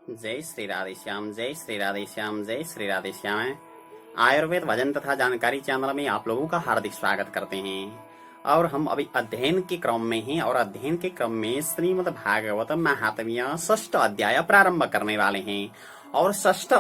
जय श्री राधे श्याम, जय श्री राधे श्याम, जय श्री राधे श्याम। आयुर्वेद भजन तथा जानकारी चैनल में आप लोगों का हार्दिक स्वागत करते हैं। और हम अभी अध्ययन के क्रम में हैं और अध्ययन के क्रम में श्रीमद् भागवत महात्म्य षष्ठ अध्याय प्रारंभ करने वाले हैं। और षष्ठ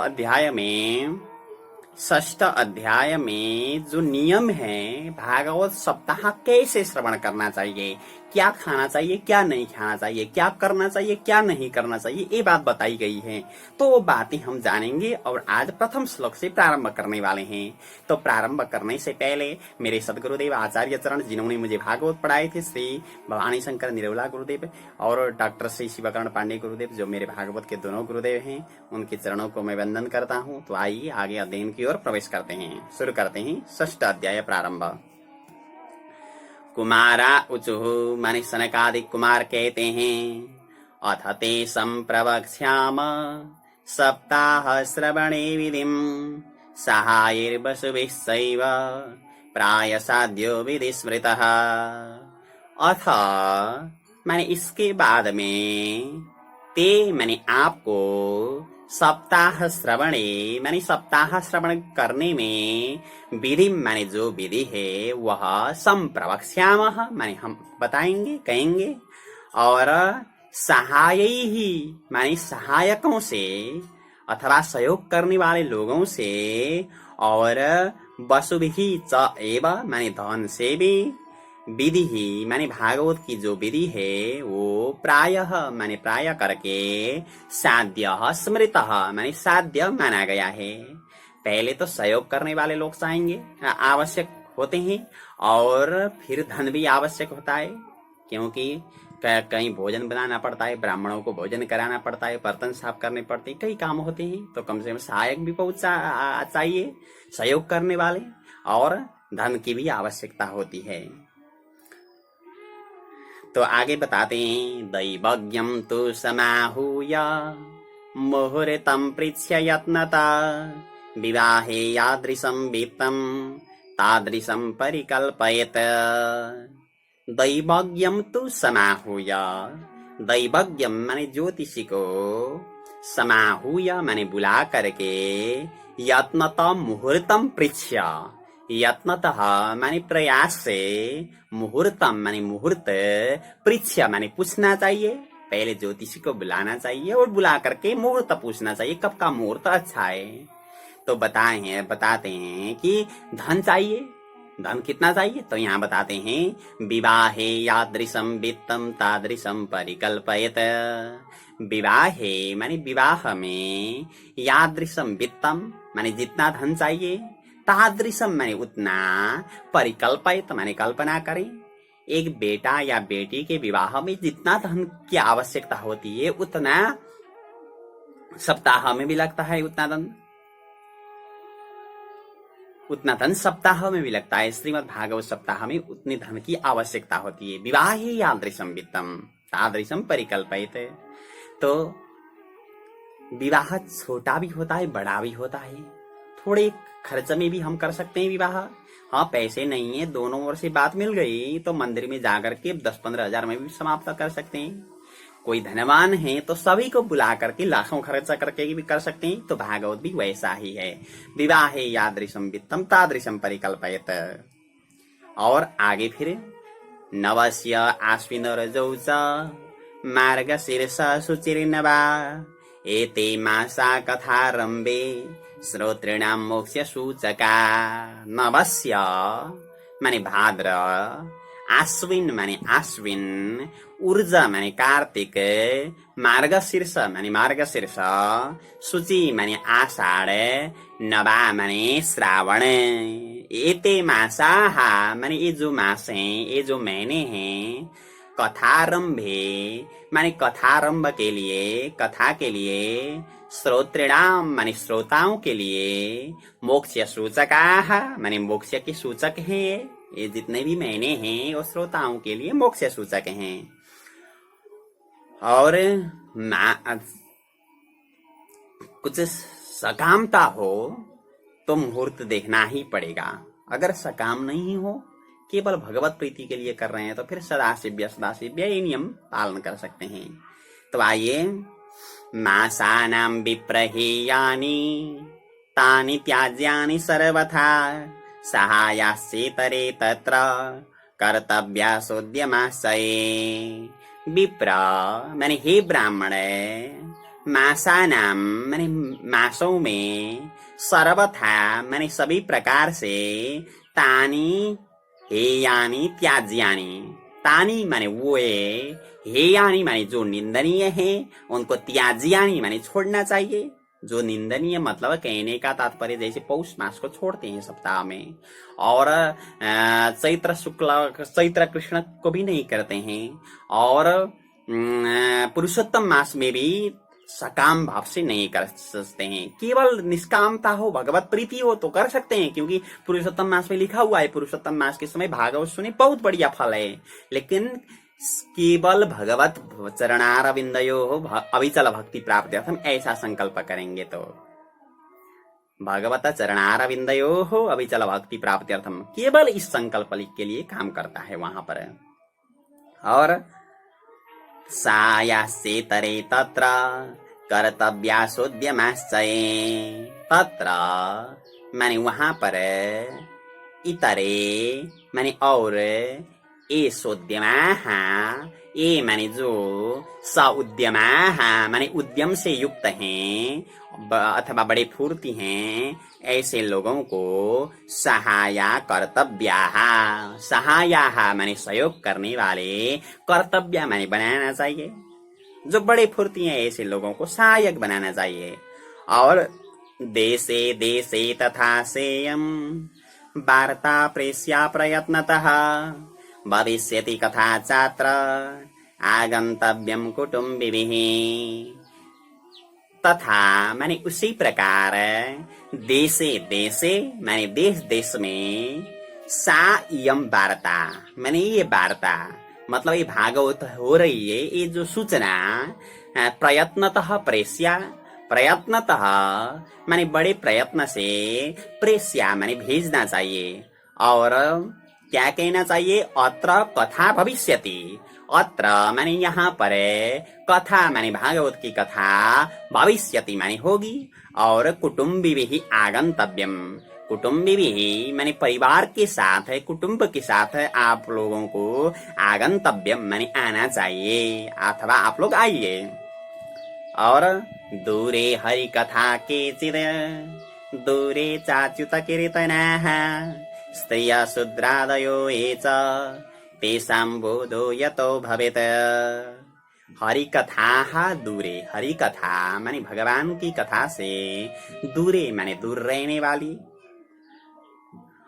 अध्याय में जो नियम है, भागवत सप्ताह कैसे श्रवण करना चाहिए, क्या खाना चाहिए, क्या नहीं खाना चाहिए, क्या करना चाहिए, क्या नहीं करना चाहिए, ये बात बताई गई है। तो वो बातें हम जानेंगे और आज प्रथम श्लोक से प्रारंभ करने वाले हैं। तो प्रारंभ करने से पहले मेरे सदगुरुदेव आचार्य चरण, जिन्होंने मुझे भागवत पढ़ाए थे, श्री भवानी शंकर निरौला गुरुदेव और डॉक्टर श्री शिवकर्ण पांडे गुरुदेव, जो मेरे भागवत के दोनों गुरुदेव हैं, उनके चरणों को मैं वंदन करता हूँ। तो आइए आगे अध्ययन की ओर प्रवेश करते हैं। शुरू करते हैं षष्ठ अध्याय प्रारंभ। कुमारा उचुः माने सनकादिक कुमार कहते हैं, अथ ते संप्रवक्ष्याम सप्ताह श्रवणे विधिम सहायैर्वसुभिस्सैव प्रायसाद्यो विधि स्मृतः। अथ माने इसके बाद में, ते माने आपको, सप्ताह श्रवणे माने सप्ताह श्रवण करने में, विधि माने जो विधि है वह संप्रवक्ष्यामः माने हम बताएंगे, कहेंगे। और सहायैहि माने सहायकों से अथवा सहयोग करने वाले लोगों से, और वसुभिः च एव माने धन से भी, विधि ही माने भागवत की जो विधि है वो प्रायः माने प्राय करके, साध्य स्मृतः माने साध्य माना गया है। पहले तो सहयोग करने वाले लोग चाहेंगे, आवश्यक होते हैं, और फिर धन भी आवश्यक होता है, क्योंकि कहीं भोजन बनाना पड़ता है, ब्राह्मणों को भोजन कराना पड़ता है, बर्तन साफ करने पड़ते हैं, कई काम होते हैं। तो कम से कम सहायक भी चाहिए, सहयोग करने वाले, और धन की भी आवश्यकता होती है। तो आगे बताते हैं, दैवज्ञम तु समाहूय मुहूर्तं पृच्छ यत्नता विवाहे यादृशं वित्तं तादृशं परिकल्पयेत्। दैवज्ञम तु समाहूय, दैवज्ञम माने ज्योतिषी को, समाहूय माने बुला करके, यत्नता मुहूर्तं पृच्छ, यत्नतः माने प्रयास से, मुहूर्तम माने मुहूर्त, पृच्छ माने पूछना चाहिए। पहले ज्योतिषी को बुलाना चाहिए और बुला करके मुहूर्त पूछना चाहिए, कब का मुहूर्त अच्छा है। तो बताते हैं कि धन चाहिए, धन कितना चाहिए, तो यहाँ बताते हैं, विवाहे यादृशं वित्तं तादृशं परिकल्पयेत्। विवाहे माने विवाह में, यादृशं वित्तं माने जितना धन चाहिए, तादृशम माने उतना, परिकल्पित माने कल्पना करें। एक बेटा या बेटी के विवाह में जितना धन की आवश्यकता होती है, उतना सप्ताह में भी लगता है, उतना धन सप्ताह में भी लगता है। श्रीमद् भागवत सप्ताह में उतने धन की आवश्यकता होती है। विवाहे यादृशम वित्तम तादृशम परिकल्पित। तो विवाह छोटा भी होता है, बड़ा भी होता है। थोड़े खर्च में भी हम कर सकते हैं विवाह। हाँ, पैसे नहीं है, दोनों ओर से बात मिल गई तो मंदिर में जाकर के 10-15 हजार में भी समाप्त कर सकते हैं। कोई धनवान है तो सभी को बुला करके लाखों खर्चा करके भी कर सकते हैं। तो भागवत भी वैसा ही है, विवाहे यादृशं वित्तं तादृशं परिकल्पयेत्। और आगे फिर, नवस्य आश्विनरजौ च मार्गशीर्ष शुचिर्नवा एते मासा कथारम्भे श्रोतॄणां मोक्ष सूचका। नवस्य माने भाद्र, आश्विन माने आश्विन, ऊर्जा माने कार्तिक, मार्गशीर्ष माने मार्गशीर्ष, शुचि माने आषाढ़, नवा माने श्रावण। एते मासाः माने ये जो मास हैं, ये जो महीने हैं, कथारंभे माने कथारंभ के लिए, कथा के लिए, श्रोतृणाम माने श्रोताओं के लिए, मोक्ष सूचकाः माने मोक्ष के सूचक हैं। ये जितने भी महीने हैं वो श्रोताओं के लिए मोक्ष सूचक हैं। और कुछ सकामता हो तो मुहूर्त देखना ही पड़ेगा। अगर सकाम नहीं हो, केवल भगवत प्रीति के लिए कर रहे हैं, तो फिर सदाशिव्य ये नियम पालन कर सकते हैं। तो आइए मासानां विप्रहेयानि तानि त्याज्यानि सर्वथा सहायास्येतरे तत्र कर्तव्यासोद्यमाश्रये। विप्र माने हे ब्राह्मण, मासानाम माने मासों में, सर्वथा माने सभी प्रकार से, तानी हेयानी त्याज्यानी, तानी माने वो है, हेयानी माने जो निंदनीय है उनको, त्याज्यानी माने छोड़ना चाहिए। जो निंदनीय मतलब कहने का तात्पर्य जैसे पौष मास को छोड़ते हैं सप्ताह में, और चैत्र कृष्ण को भी नहीं करते हैं, और पुरुषोत्तम मास में भी सकाम भाव से नहीं कर सकते हैं। केवल निष्कामता हो, भगवत प्रीति हो तो कर सकते हैं, क्योंकि पुरुषोत्तम मास में लिखा हुआ है पुरुषोत्तम मास के समय भागवत सुने बहुत बढ़िया फल है। लेकिन केवल भगवत चरणारविंदयो अविचल भक्ति प्राप्त्यर्थम ऐसा संकल्प करेंगे तो, भगवत चरणारविंदयो अविचल भक्ति प्राप्त्यर्थम, केवल इस संकल्प के लिए काम करता है वहां पर। और सायास्येतरे तत्र कर्तव्यासोद्यमाश्चये, तत्र माने वहां पर, इतरे माने और, एषोद्यमाः ये माने जो, स उद्यमाः माने उद्यम से युक्त हैं अथवा बड़े फूर्ति हैं, ऐसे लोगों को सहाया कर्तव्याः, सहायाः माने सहयोग करने वाले, कर्तव्य माने बनाना चाहिए। जो बड़े फूर्ति हैं ऐसे लोगों को सहायक बनाना चाहिए। और देशे देशे तथा सेयम वार्ता प्रेष्या प्रयत्नतः भविष्यति कथा चात्र आगंतव्यम कुटुम्बिभिः। तथा माने उसी प्रकार, देशे देशे माने देश देश में, सा इयम वार्ता माने ये वार्ता मतलब ये भागवत हो रही है, ये जो सूचना प्रयत्नतः प्रेष्या, प्रयत्नतः माने बड़े प्रयत्न से, प्रेष्या माने भेजना चाहिए। और क्या कहना चाहिए, अत्र कथा भविष्यति, अत्र माने यहाँ पर, कथा माने भागवत की कथा, भविष्यति माने होगी, और कुटुम्बी भी आगंतव्यम, कुटुम्बी भी माने परिवार के साथ है, कुटुंब के साथ आप लोगों को आगंतव्यम माने आना चाहिए, अथवा आप लोग आइए। और दूरे हरि कथा केचिद दूरे चाच्युत कीर्तनाः स्त्रिय शूद्रादयो ये च तेषां बोधो यतो भवेत्। हरि कथा दूरे, हरि कथा माने भगवान की कथा से दूरे माने दूर रहने वाली,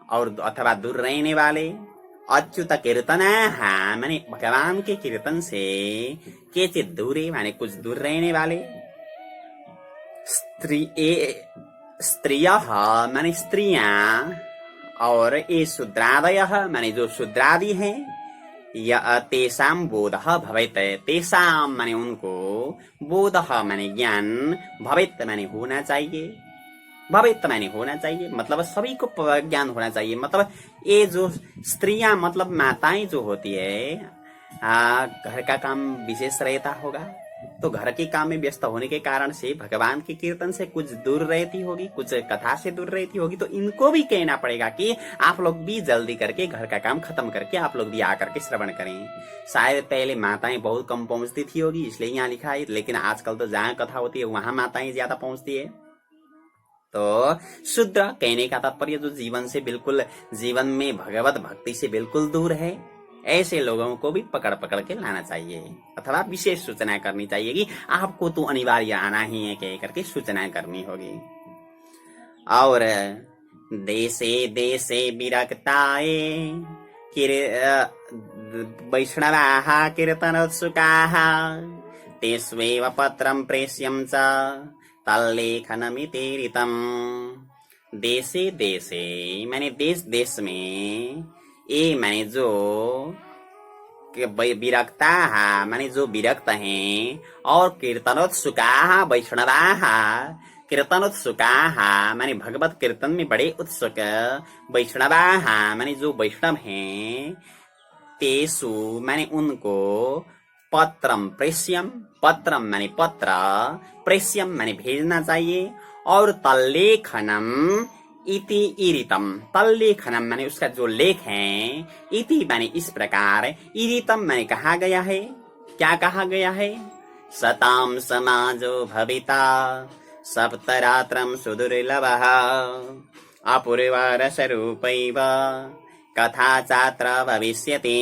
और अथवा दूर रहने वाले, अच्युत कीर्तनाः माने भगवान के कीर्तन से, केचित दूरे माने कुछ दूर रहने वाले, स्त्रियः माने स्त्रियां, और ये शूद्रादयः माने जो शूद्रादि हैं, या तेषां बोधः भवेत्, तेषां माने उनको, बोधः माने ज्ञान, भवेत् माने होना चाहिए, भवेत् माने होना चाहिए मतलब सभी को ज्ञान होना चाहिए। मतलब ये जो स्त्रियां मतलब माताएं जो होती है, घर का काम विशेष रहता होगा, तो घर के काम में व्यस्त होने के कारण से भगवान के कीर्तन से कुछ दूर रहती होगी, कुछ कथा से दूर रहती होगी, तो इनको भी कहना पड़ेगा कि आप लोग भी जल्दी करके घर का काम खत्म करके आप लोग भी आकर के श्रवण करें। शायद पहले माताएं बहुत कम पहुंचती थी होगी, इसलिए यहाँ लिखा है, लेकिन आजकल तो जहाँ कथा होती है वहां माताएं ज्यादा पहुंचती है। तो शूद्र कहने का तात्पर्य जो जीवन से बिल्कुल, जीवन में भगवत भक्ति से बिल्कुल दूर है, ऐसे लोगों को भी पकड़ पकड़ के लाना चाहिए, अथवा विशेष सूचना करनी चाहिए कि आपको तो अनिवार्य आना ही है, कह करके सूचना करनी होगी। और देशे देशे विरक्ताये वैष्णवाः कीर्तनोत्सुकाः तेष्वेव पत्रं प्रेष्यं च तल्लेखनमितीरितम्। देशे देशे माने देश देश में, ये माने जो विरक्ता माने जो विरक्त हैं, और कीर्तनोत्सुकाः वैष्णवाः, कीर्तनोत्सुकाः माने भगवत कीर्तन में बड़े उत्सुक, वैष्णवाः माने जो वैष्णव हैं, तेषु माने उनको, पत्रम प्रेष्यम पत्रम माने पत्र, प्रेष्यम माने भेजना चाहिए, और तल्लेखनम इति ईरितम, तल्लेखनम माने उसका जो लेख है, इति माने इस प्रकार, ईरितम माने कहा गया है। क्या कहा गया है? सताम समाजो भविता सप्तरात्रम सुदुर्लभः अपूर्वरसरूपैव कथा चात्र भविष्यति।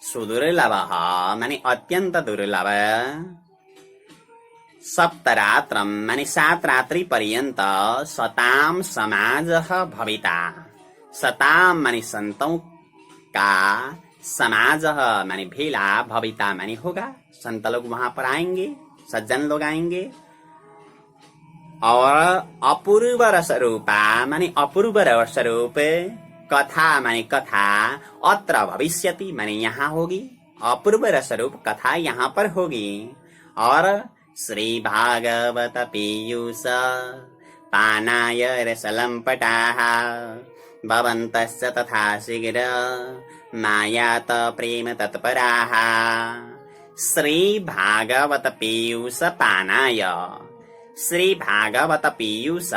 सुदुर्लभः माने अत्यंत दुर्लभ, सप्तरात्रम माने 7 रात्रि पर्यंत, सताम समाजः भविता, सताम माने संतों का, समाजः माने भेला, भविता माने होगा, संत लोग वहां पर आएंगे, सज्जन लोग आएंगे। और अपूर्व रसरूपा माने अपूर्व रसरूप, कथा माने कथा, अत्र भविष्यति माने यहाँ होगी, अपूर्व रसरूप कथा यहाँ पर होगी। और श्री भागवत पीयूष पानाय रसलम्पटाः भवन्तश्च तथा शीघ्र मायात प्रेम तत्पराः। श्री भागवत पीयूष पानाय, श्री भागवत पीयूष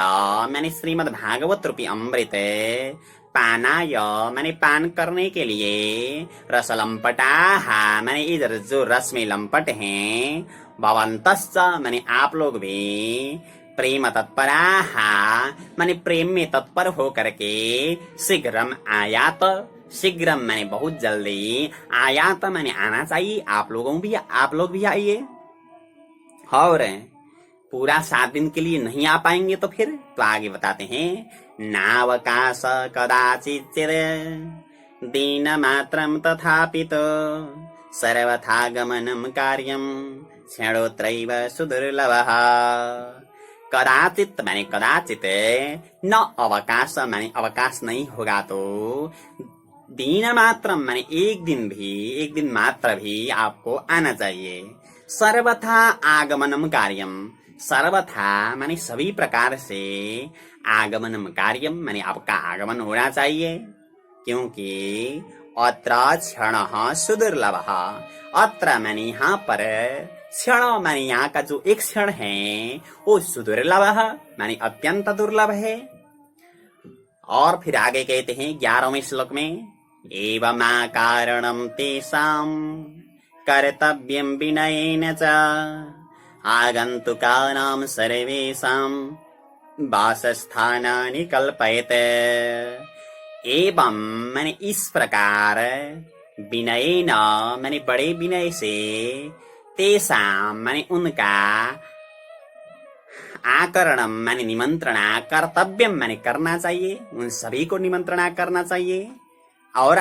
माने श्रीमद् भागवत रूपी अमृत, पानाय माने पान करने के लिए, रसलम्पटाः माने इधर जो रस में लंपट हैं, भवन्तश्च माने आप लोग भी, प्रेम तत्पराः माने प्रेम में तत्पर हो करके, शीघ्रम आयात, शीघ्रम माने बहुत जल्दी, आयात माने आना चाहिए, आप लोग भी आइए। और पूरा 7 दिन के लिए नहीं आ पाएंगे तो फिर तो आगे बताते हैं, नावकाश कदाचित् दीन मात्रम तथापित सर्वथा गमनम कार्यम क्षणोत्रैव सुदुर्लभः। कदाचित माने कदाचित, न अवकाश माने अवकाश नहीं होगा तो, दीन मात्रम माने एक दिन मात्र भी आपको आना चाहिए। सर्वथा आगमनम कार्यम, सर्वथा माने सभी प्रकार से, आगमनम कार्यम माने आपका आगमन होना चाहिए, क्योंकि अत्र क्षणः सुदुर्लभः, अत्र माने यहाँ पर, क्षण माने यहाँ का जो एक क्षण है वो सुदुर्लभः माने अत्यंत दुर्लभ है। और फिर आगे कहते हैं 11वें श्लोक में, एवमा कारणम तेषां कर्तव्यं विनयेन च आगन्तुकानां सर्वेषां वासस्थानानि कल्पयेत्। एवं माने इस प्रकार, विनयेन माने बड़े विनय से, तेषां माने उनका, आकरणम माने निमंत्रणा, कर्तव्यम माने करना चाहिए, उन सभी को निमंत्रणा करना चाहिए। और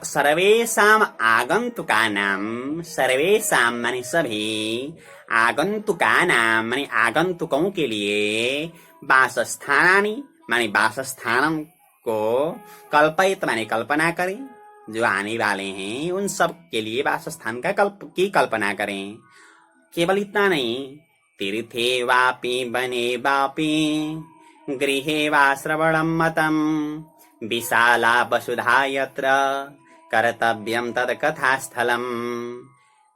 सर्वेषाम आगंतुकानाम, सर्वेषाम माने सभी, आगंतुकानाम माने आगंतुकों के लिए, वासस्थानानि माने वासस्थानम को, कल्पयित माने कल्पना करें, जो आने वाले हैं उन सब के लिए वासस्थान की कल्पना करें। केवल इतना नहीं, तीर्थे वापि वने वापि गृहे वा श्रवणं मतम् विशाला वसुधा यत्र कर्तव्यं तत् कथास्थलम्।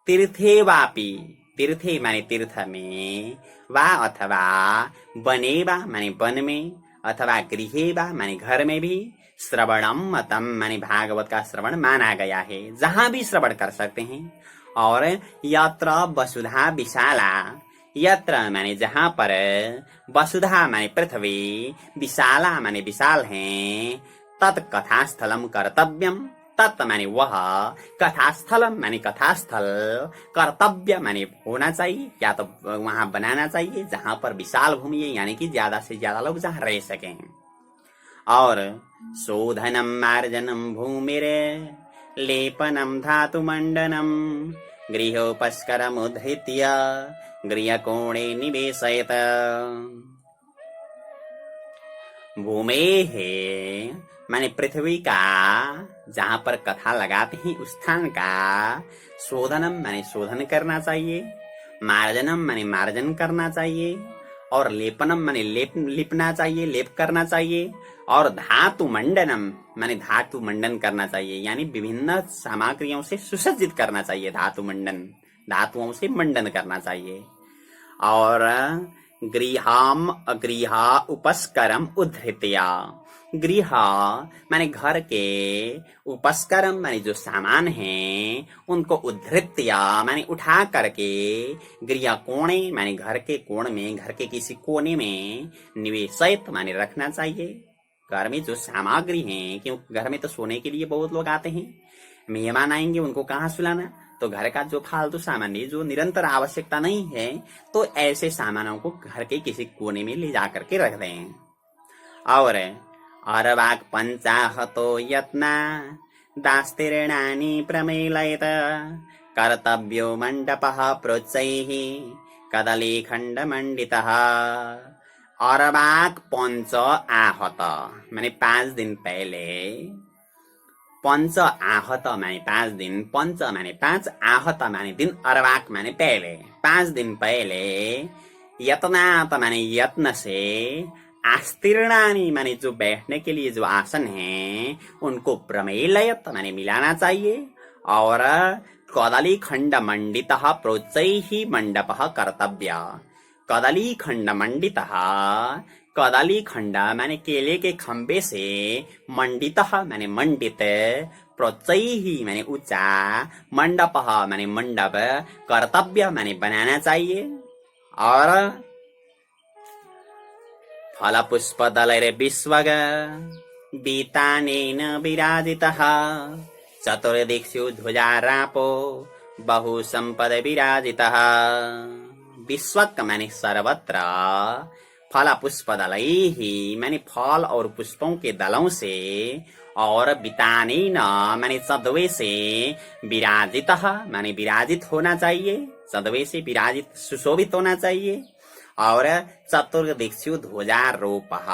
तीर्थे वापि, तीर्थे माने तीर्थ में, वा अथवा, वने वा माने वन में, अथवा गृहे वा माने घर में भी, श्रवणम मतम माने भागवत का श्रवण माना गया है, जहां भी श्रवण कर सकते हैं। और यत्र वसुधा विशाला, यत्र माने जहां पर, वसुधा माने पृथ्वी, विशाला माने विशाल हैं, तत् कथास्थलम कर्तव्यम, तत् माने वह, कथास्थलम माने कथास्थल, कर्तव्य माने होना चाहिए, या तो वहां बनाना चाहिए जहां पर विशाल भूमि है, यानी कि ज्यादा से ज्यादा लोग जहां रह सकें। और शोधनम मार्जनम भूमिरे लेपनम धातुमंडनम गृहोपस्करमुद्धृत्य गृहकोणे निवेशयत। भूमेः माने पृथ्वी का, जहां पर कथा लगाते हैं उस स्थान का, शोधनम माने शोधन करना चाहिए, मार्जनम माने मार्जन करना चाहिए, और लेपनम माने लिपना चाहिए, लेप करना चाहिए। और धातु मंडनम माने धातु मंडन करना चाहिए, यानी विभिन्न सामग्रियों से सुसज्जित करना चाहिए। धातु मंडन, धातुओं से मंडन करना चाहिए। और गृहाम अगृहा उपस्करम उद्धृत्या, गृह माने घर के, उपस्करम माने जो सामान हैं उनको उद्धृत्या माने उठा करके, गृह कोणे माने घर के कोण में, घर के किसी कोने में, निवेशित माने रखना चाहिए। घर में जो सामग्री है, क्योंकि घर में तो सोने के लिए बहुत लोग आते हैं, मेहमान आएंगे, उनको कहाँ सुलाना, तो घर का जो फालतू सामान है जो निरंतर आवश्यकता नहीं है, तो ऐसे सामानों को घर के किसी कोने में ले जा करके रख दें। और अरवाक पंचाहतो यत्ना दास्तीर्णानि प्रमेलयत कर्तव्यो मंडपः प्रोच्चैः कदलीखण्डमण्डितः। अरवाक पंच आहत माने 5 दिन पहले, पंच आहत माने 5 दिन, पंच माने 5, आहत माने दिन, अरवाक माने पहले, 5 दिन पहले, यत्नात माने यत्न से, आस्तीर्णानी माने जो बैठने के लिए जो आसन है उनको प्रमेलयत माने मिलाना चाहिए। और कदली खंड मंडित प्रोच्चैः मंडपः कर्तव्य। कदली खंड मंडित, कदली खंड माने केले के खंबे से, मंडित माने मंडित, प्रोच्चैः माने ऊंचा, मंडप माने मंडप, कर्तव्य माने बनाना चाहिए। और फल पुष्प दलैर विश्वग बीतानेन विराजितः चतुर्दिक्षु ध्वजारापो बहु संपद विराजितः। विश्वक माने सर्वत्र, फल पुष्प दलैः माने फल और पुष्पों के दलों से, और बितानेन माने चंदवे से, विराजितः माने विराजित होना चाहिए, चंदवे से विराजित सुशोभित होना चाहिए। और चतुर्दिक्षु ध्वजारोपः,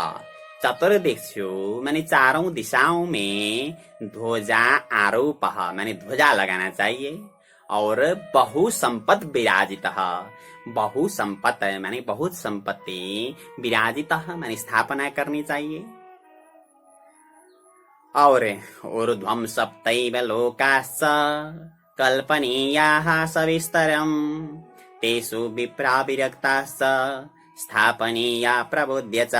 चतुर्दिक्षु माने चारों दिशाओं में, ध्वजा आरोपः माने ध्वजा लगाना चाहिए। और बहु संपत विराजितः, बहु संपत माने बहुत संपत्ति, विराजितः माने स्थापना करनी चाहिए। और ऊर्ध्वं सप्तैव लोकाश्च कल्पनीयाः सविस्तरम् तेषु विप्रा विरक्ताश्च स्थापनीया प्रबुद्ध्य च।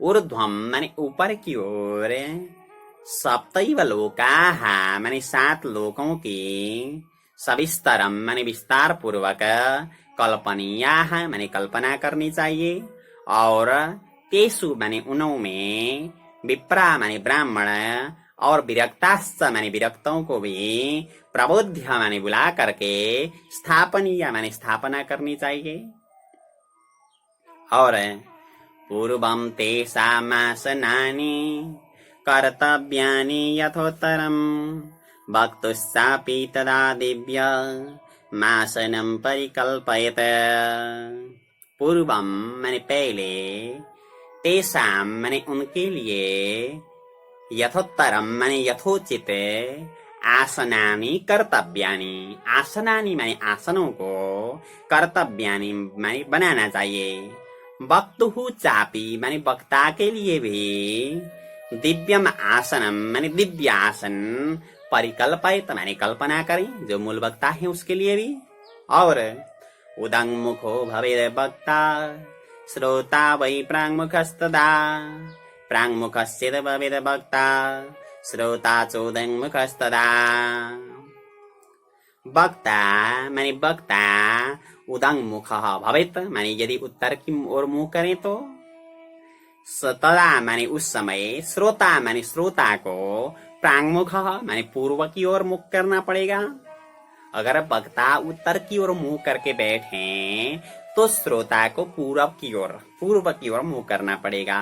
ऊर्ध्वं माने ऊपर की ओर, सप्तैव लोकाः माने 7 लोकों की, सविस्तरम माने विस्तार पूर्वक, कल्पनीयाः माने कल्पना करनी चाहिए। और तेषु माने उनों में, विप्रा माने ब्राह्मण, और विरक्ताश्च माने विरक्तों को भी, प्रबुद्ध माने बुला करके, स्थापनीय माने स्थापना करनी चाहिए। और पूर्वं तेषामासनानि कर्तव्यानि यथोत्तरम् वक्तुश्चापि तदा दिव्य मासनं परिकल्पयत। पूर्वम माने पहले, तेषां माने उनके लिए, यथोत्तरम माने यथोचित, आसनानि कर्तव्यानि, आसनानि माने आसनों को, कर्तव्यानि माने बनाना चाहिए। वक्तुः चापि माने वक्ता के लिए भी, दिव्यम आसनम माने दिव्य आसन, परिकल्पयत माने कल्पना करें, जो मूल वक्ता है उसके लिए भी। और उदङ्मुखो भवेद् वक्ता श्रोता वै प्राङ्मुखस्तदा, प्राङ्मुखश्चेद् भवेद् वक्ता श्रोता चोदङ्मुखस्तदा। वक्ता माने वक्ता, उदङ्मुखः भवेत् माने यदि उत्तर की ओर मुंह करें तो, तदा माने उस समय, श्रोता माने श्रोता को, प्राङ्मुखः माने पूर्व की ओर मुख करना पड़ेगा। अगर वक्ता उत्तर की ओर मुंह करके बैठे तो श्रोता को पूर्व की ओर मुंह करना पड़ेगा।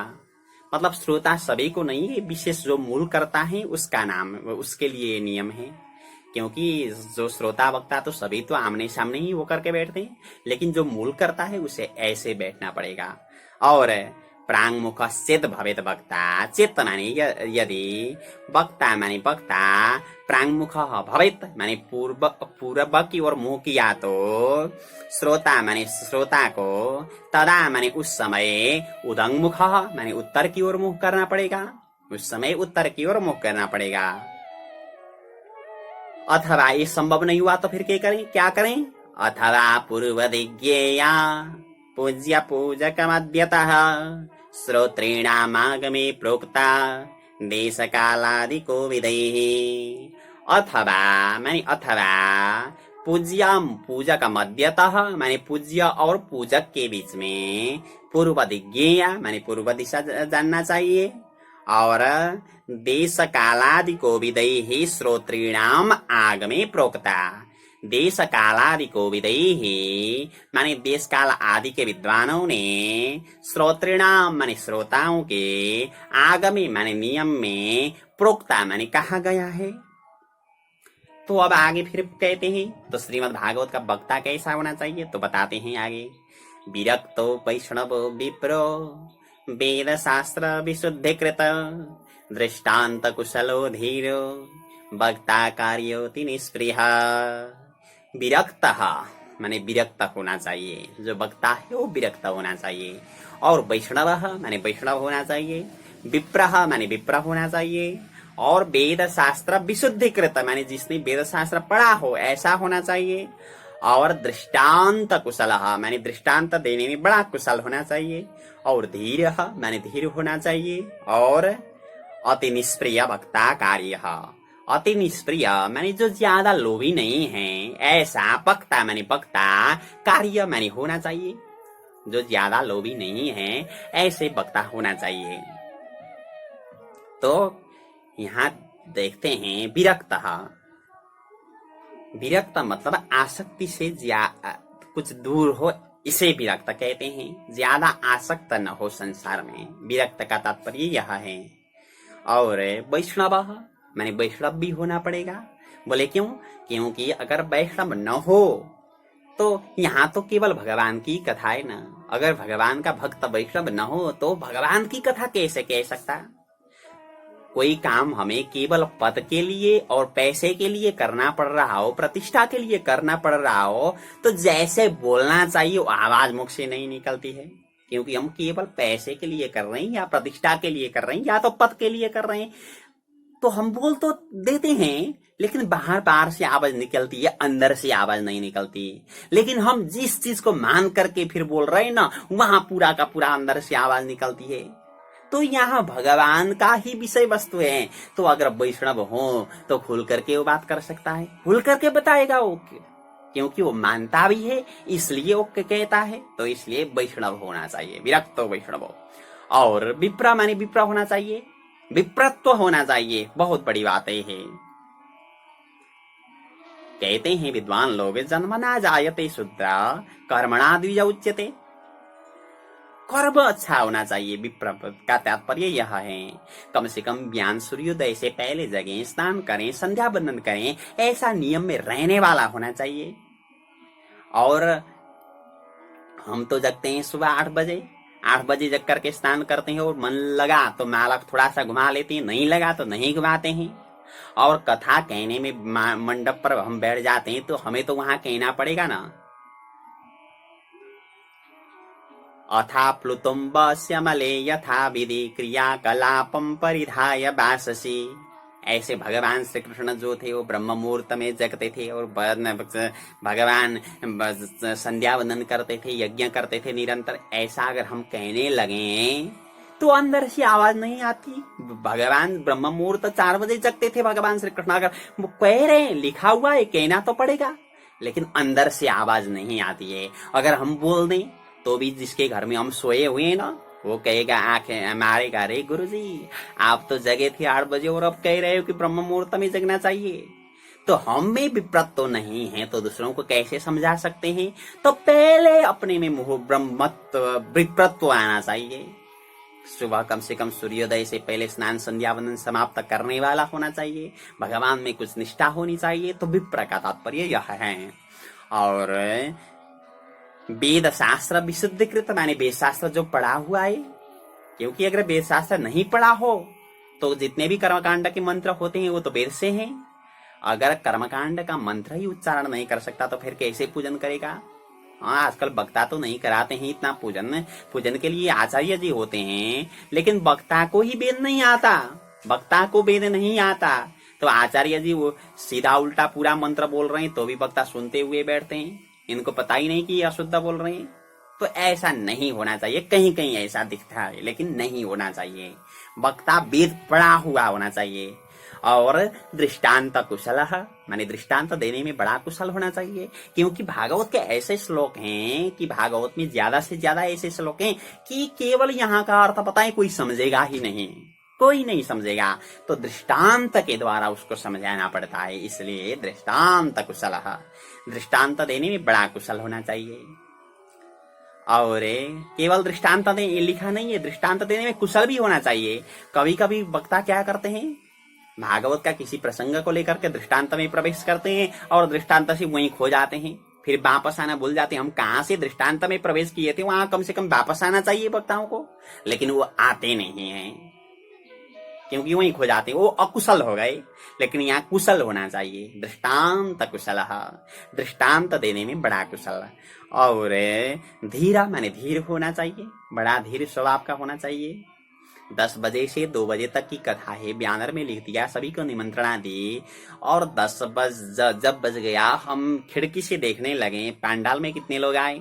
मतलब श्रोता सभी को नहीं है, विशेष जो मूल करता है उसका नाम, उसके लिए नियम है। क्योंकि जो श्रोता वक्ता तो सभी तो आमने सामने ही वो करके बैठते हैं, लेकिन जो मूल करता है उसे ऐसे बैठना पड़ेगा। और प्राङ्मुख चेत भवेत वक्ता। चेत माने यदि, वक्ता माने वक्ता, प्राङ्मुख भवेत माने पूर्व की ओर मुख किया तो, श्रोता माने श्रोता को, तदा माने उस समय, उदङ्मुख माने उत्तर की ओर मुख करना पड़ेगा, उस समय उत्तर की ओर मुख करना पड़ेगा। अथवा ये संभव नहीं हुआ तो फिर क्या करें? अथवा पूर्व दिग्गेया पूज्य पूजक मध्यतः श्रोत्रेणामागमे प्रोक्ता देश कालादि को विदैः। अथवा माने अथवा पूज्यम पूजक मध्यतः माने पूज्य और पूजक के बीच में पूर्व दिग्गेया माने पूर्व दिशा जानना चाहिए, और देश कालादि को विदैहि श्रोत्रीणाम आगमे प्रोक्ता। देश कालादि को विदैहि माने देश काल आदि के विद्वानों ने, श्रोत्रीणाम माने श्रोताओं के, आगमे माने नियम में, प्रोक्ता माने कहा गया है। तो अब आगे फिर कहते हैं, तो श्रीमद् भागवत का वक्ता कैसा होना चाहिए तो बताते हैं आगे। विरक्तो वैष्णवो विप्रो वेद शास्त्र विशुद्धिकृत दृष्टांत कुशलो धीरो वक्ता कार्योति निष्प्रिय। विरक्त माने विरक्त होना चाहिए, जो वक्ता है वो विरक्त होना चाहिए, और वैष्णव माने वैष्णव होना चाहिए, विप्रः माने विप्र होना चाहिए, और वेद शास्त्र विशुद्धिकृत माने जिसने वेद शास्त्र पढ़ा हो ऐसा होना चाहिए, और दृष्टांत कुशल माने दृष्टांत देने में बड़ा कुशल होना चाहिए, और धीर माने धीर होना चाहिए, और अति निष्प्रिय वक्ता कार्य। अति निष्प्रिय माने जो ज्यादा लोभी नहीं है ऐसा वक्ता माने वक्ता, कार्य माने होना चाहिए, जो ज्यादा लोभी नहीं है ऐसे वक्ता होना चाहिए। तो यहाँ देखते हैं विरक्त। विरक्त मतलब आसक्ति से कुछ दूर हो, इसे विरक्त कहते हैं। ज्यादा आसक्त न हो संसार में, विरक्त का तात्पर्य यह है। और वैष्णव माने वैष्णव भी होना पड़ेगा। बोले क्यों? क्योंकि अगर वैष्णव न हो तो यहाँ तो केवल भगवान की कथा है ना। अगर भगवान का भक्त वैष्णव न हो तो भगवान की कथा कैसे कह सकता? कोई काम हमें केवल पद के लिए और पैसे के लिए करना पड़ रहा हो, प्रतिष्ठा के लिए करना पड़ रहा हो, तो जैसे बोलना चाहिए वो आवाज मुख से नहीं निकलती है, क्योंकि हम केवल पैसे के लिए कर रहे हैं, या प्रतिष्ठा के लिए कर रहे हैं, या तो पद के लिए कर रहे हैं। तो हम बोल तो देते हैं, लेकिन बाहर से आवाज निकलती है, अंदर से आवाज नहीं निकलती। लेकिन हम जिस चीज को मान करके फिर बोल रहे हैं ना, वहां पूरा का पूरा अंदर से आवाज निकलती है। तो यहाँ भगवान का ही विषय वस्तु है। तो अगर वैष्णव हो तो खुल करके वो बात कर सकता है, खुल करके बताएगा वो, क्योंकि वो मानता भी है, इसलिए वो कहता है। तो इसलिए वैष्णव होना चाहिए, विरक्त वैष्णव। और विप्र माने विप्र होना चाहिए, विप्रत्व होना चाहिए। बहुत बड़ी बात है। कहते हैं विद्वान लोग, जन्मना जायते शूद्रा कर्मणा द्विज उच्यते। कर्म अच्छा होना चाहिए। विप्र का तात्पर्य यह है, कम से कम ज्ञान सूर्योदय से पहले जगें, स्नान करें, संध्या बंदन करें, ऐसा नियम में रहने वाला होना चाहिए। और हम तो जगते हैं सुबह 8 बजे जग करके स्नान करते हैं, और मन लगा तो माला थोड़ा सा घुमा लेते हैं, नहीं लगा तो नहीं घुमाते हैं। और कथा कहने में मंडप पर हम बैठ जाते हैं तो हमें तो वहां कहना पड़ेगा ना, अथा प्लुतुम्बस्य मले यथा विधि क्रियाकलापम परिधाय वाससी। ऐसे भगवान श्री कृष्ण जो थे वो ब्रह्म मुहूर्त में जगते थे, और भगवान संध्या वंदन करते थे, यज्ञ करते थे निरंतर। ऐसा अगर हम कहने लगे तो अंदर से आवाज नहीं आती। भगवान ब्रह्म मुहूर्त 4 बजे जगते थे भगवान श्री कृष्ण। अगर वो कह रहे हैं, लिखा हुआ है, कहना तो पड़ेगा, लेकिन अंदर से आवाज नहीं आती है। अगर हम बोल दें तो भी जिसके घर में हम सोए हुए हैं ना, वो कहेगा आंखें मारेगा, अरे गुरुजी आप तो जगे थे 8 बजे और अब कह रहे हो कि ब्रह्म मुहूर्त में जगना चाहिए। तो हम में विप्रत तो नहीं है, तो दूसरों को कैसे समझा सकते हैं? तो पहले अपने में विप्रत्व आना चाहिए। सुबह कम से कम सूर्योदय से पहले स्नान संध्या वंदन समाप्त करने वाला होना चाहिए, भगवान में कुछ निष्ठा होनी चाहिए। तो विप्र का तात्पर्य यह है। और वेद शास्त्र विशुद्धिकृत माने वेद शास्त्र जो पढ़ा हुआ है, क्योंकि अगर वेद शास्त्र नहीं पढ़ा हो तो जितने भी कर्मकांड के मंत्र होते हैं वो तो वेद से हैं। अगर कर्मकांड का मंत्र ही उच्चारण नहीं कर सकता तो फिर कैसे पूजन करेगा? हाँ, आजकल वक्ता तो नहीं कराते हैं इतना पूजन। पूजन के लिए आचार्य जी होते हैं, लेकिन वक्ता को ही वेद नहीं आता, वक्ता को वेद नहीं आता, तो आचार्य जी वो सीधा उल्टा पूरा मंत्र बोल रहे हैं तो भी वक्ता सुनते हुए बैठते हैं। इनको पता ही नहीं कि ये अशुद्ध बोल रहे हैं। तो ऐसा नहीं होना चाहिए। कहीं कहीं ऐसा दिखता है, लेकिन नहीं होना चाहिए। वक्ता वेद पढ़ा हुआ होना चाहिए और दृष्टांत कुशल, माने दृष्टांत देने में बड़ा कुशल होना चाहिए। क्योंकि भागवत के ऐसे श्लोक हैं कि भागवत में ज्यादा से ज्यादा ऐसे श्लोक हैं कि केवल यहाँ का अर्थ पता है कोई समझेगा ही नहीं, कोई नहीं समझेगा। तो दृष्टांत के द्वारा उसको समझाना पड़ता है। इसलिए दृष्टांत कुशल, दृष्टांत देने में बड़ा कुशल होना चाहिए। और केवल दृष्टांत दे ये लिखा नहीं है, दृष्टांत देने में कुशल भी होना चाहिए। कभी कभी वक्ता क्या करते हैं, भागवत का किसी प्रसंग को लेकर के दृष्टांत में प्रवेश करते हैं और दृष्टांत से वहीं खो जाते हैं, फिर वापस आना भूल जाते हैं। हम कहाँ से दृष्टांत में प्रवेश किए थे, वहां कम से कम वापस आना चाहिए वक्ताओं को, लेकिन वो आते नहीं है क्योंकि वहीं खो जाते हैं। वो अकुशल हो गए, लेकिन यहाँ कुशल होना चाहिए। दृष्टांत कुशल, दृष्टांत देने में बड़ा कुशल। और धीरा माने धीर होना चाहिए, बड़ा धीर स्वभाव का होना चाहिए। 10 बजे से 2 बजे तक की कथा है, ब्यानर में लिख दिया, सभी को निमंत्रणा दी और 10 जब बज गया हम खिड़की से देखने लगे पंडाल में कितने लोग आए।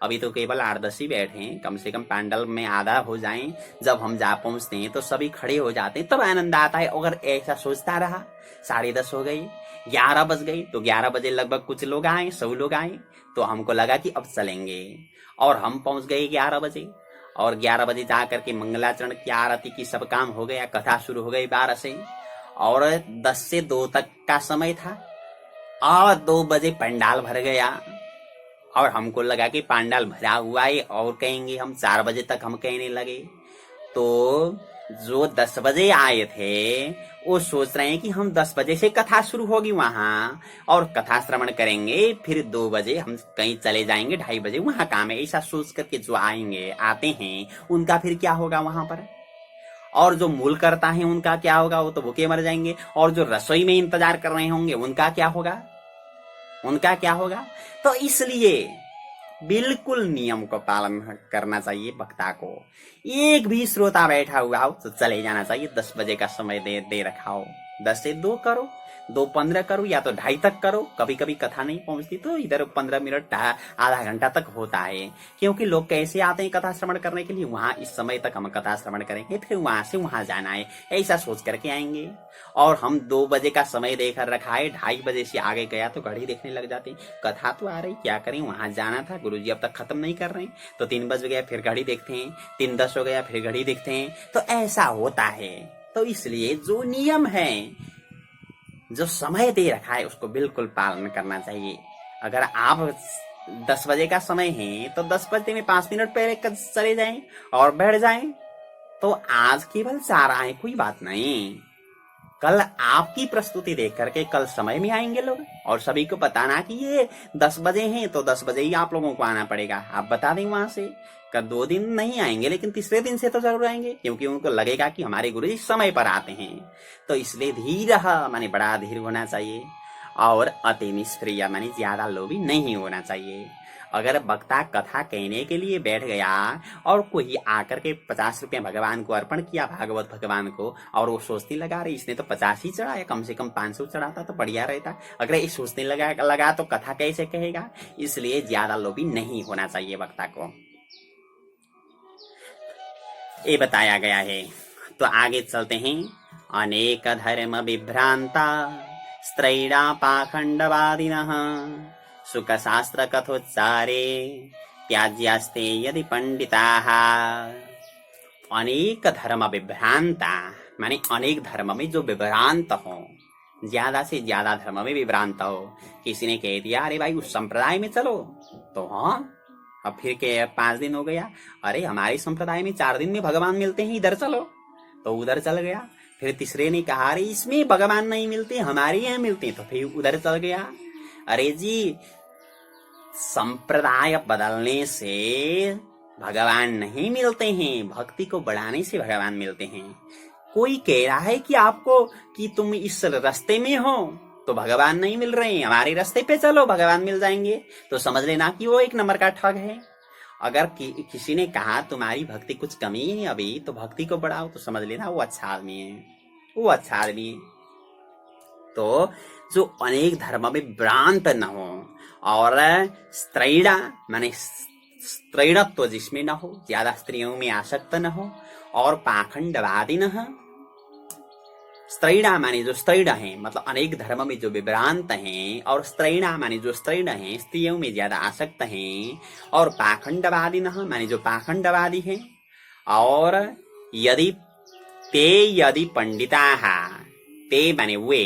अभी तो केवल 8-10 ही बैठे हैं, कम से कम पंडाल में आधा हो जाएं। जब हम जा पहुंचते हैं तो सभी खड़े हो जाते हैं, तब आनंद आता है। अगर ऐसा सोचता रहा 10:30 हो गई, 11 बज गई, तो 11 बजे लगभग कुछ लोग आए, 100 लोग आए, तो हमको लगा कि अब चलेंगे और हम पहुंच गए 11 बजे। और 11 बजे जाकर के मंगलाचरण की आरती की सब काम हो गया, कथा शुरू हो गई 12 से और 10 से 2 तक का समय था और 2 बजे पंडाल भर गया और हमको लगा कि पंडाल भरा हुआ है और कहेंगे हम 4 बजे तक हम कहने लगे। तो जो 10 बजे आए थे वो सोच रहे हैं कि हम 10 बजे से कथा शुरू होगी वहां और कथा श्रवण करेंगे, फिर 2 बजे हम कहीं चले जाएंगे, 2:30 बजे वहां काम है। ऐसा सोच करके जो आते हैं उनका फिर क्या होगा वहां पर, और जो मूल करता है उनका क्या होगा, वो तो भूखे मर जाएंगे। और जो रसोई में इंतजार कर रहे होंगे उनका क्या होगा, उनका क्या होगा। तो इसलिए बिल्कुल नियम को पालन करना चाहिए वक्ता को। एक भी श्रोता बैठा हुआ हो तो चले जाना चाहिए। 10 बजे का समय दे रखा हो, 10 से 2 करो, 2:15 करो या तो 2:30 तक करो। कभी कभी कथा नहीं पहुंचती तो इधर 15 मिनट आधा घंटा तक होता है, क्योंकि लोग कैसे आते हैं कथा श्रवण करने के लिए, वहां इस समय तक हम कथा श्रवण करेंगे, फिर वहां से वहां जाना है, ऐसा सोच करके आएंगे। और हम 2 बजे का समय देकर रखा है, 2:30 बजे से आगे गया तो घड़ी देखने लग जाते हैं, कथा तो आ रही, क्या करें, वहां जाना था, गुरुजी अब तक खत्म नहीं कर रहे हैं। तो 3 बज गया, फिर घड़ी देखते हैं, 3:10 हो गया, फिर घड़ी देखते हैं। तो ऐसा होता है। तो इसलिए जो नियम है, जो समय दे रखा है, उसको बिल्कुल पालन करना चाहिए। अगर आप 10 बजे का समय है तो 10 बजते में 5 मिनट पहले चले जाएं और बैठ जाएं। तो आज केवल 4 आए, कोई बात नहीं, कल आपकी प्रस्तुति देख करके कल समय में आएंगे लोग और सभी को बताना कि ये 10 बजे हैं तो 10 बजे ही आप लोगों को आना पड़ेगा। आप बता दें वहां से, कल 2 दिन नहीं आएंगे लेकिन तीसरे दिन से तो जरूर आएंगे, क्योंकि उनको लगेगा कि हमारे गुरुजी समय पर आते हैं। तो इसलिए धीर माने बड़ा धीर होना चाहिए और अति निष्क्रिय माने ज्यादा लोभी नहीं होना चाहिए। अगर वक्ता कथा कहने के लिए बैठ गया और कोई आकर के 50 रुपये भगवान को अर्पण किया, भागवत भगवान को, और वो सोचने लगा रहे इसने तो 50 ही चढ़ाया, कम से कम 500 चढ़ाता तो बढ़िया रहता, अगर ये सोचने लगा तो कथा कैसे कहेगा। इसलिए ज्यादा लोभी नहीं होना चाहिए वक्ता को, ये बताया गया है। तो आगे चलते हैं। अनेक धर्म विभ्रांता स्त्रैणा पाखंडवादिनः सुख शास्त्र कथोच्चारे त्याज्यास्ते यदि पंडिताः। अनेक धर्म विभ्रांता माने अनेक धर्म में जो विभ्रांत हो, ज्यादा से ज्यादा धर्म में विभ्रांत हो। किसी ने कह दिया अरे भाई उस संप्रदाय में चलो, तो हाँ अब फिर के 5 दिन हो गया, अरे हमारे संप्रदाय में 4 दिन में भगवान मिलते हैं, इधर चलो, तो उधर चल गया। फिर तीसरे ने कहा अरे इसमें भगवान नहीं मिलते, हमारे यहाँ मिलते, तो फिर उधर चल गया। अरे जी, संप्रदाय बदलने से भगवान नहीं मिलते हैं, भक्ति को बढ़ाने से भगवान मिलते हैं। कोई कह रहा है कि आपको कि तुम इस रास्ते में हो तो भगवान नहीं मिल रहे हैं, हमारे रास्ते पे चलो भगवान मिल जाएंगे, तो समझ लेना कि वो एक नंबर का ठग है। अगर किसी ने कहा तुम्हारी भक्ति कुछ कमी है अभी, तो भक्ति को बढ़ाओ, तो समझ लेना वो अच्छा आदमी है, वो अच्छा आदमी है। तो जो अनेक धर्म में भ्रांत न हो और स्त्रैणा माने स्त्रैणत्व जिसमें न हो, ज्यादा स्त्रियों में आसक्त न हो, और पाखंडवादी न हो। स्त्रैणा माने जो स्त्रैण है, मतलब अनेक धर्म में जो विभ्रांत हैं, और स्त्रैणा माने जो स्त्रैण है, स्त्रियों में ज्यादा आसक्त हैं, और पाखंडवादी न माने जो पाखंडवादी हैं। और यदि यदि पंडिता, ते माने वे,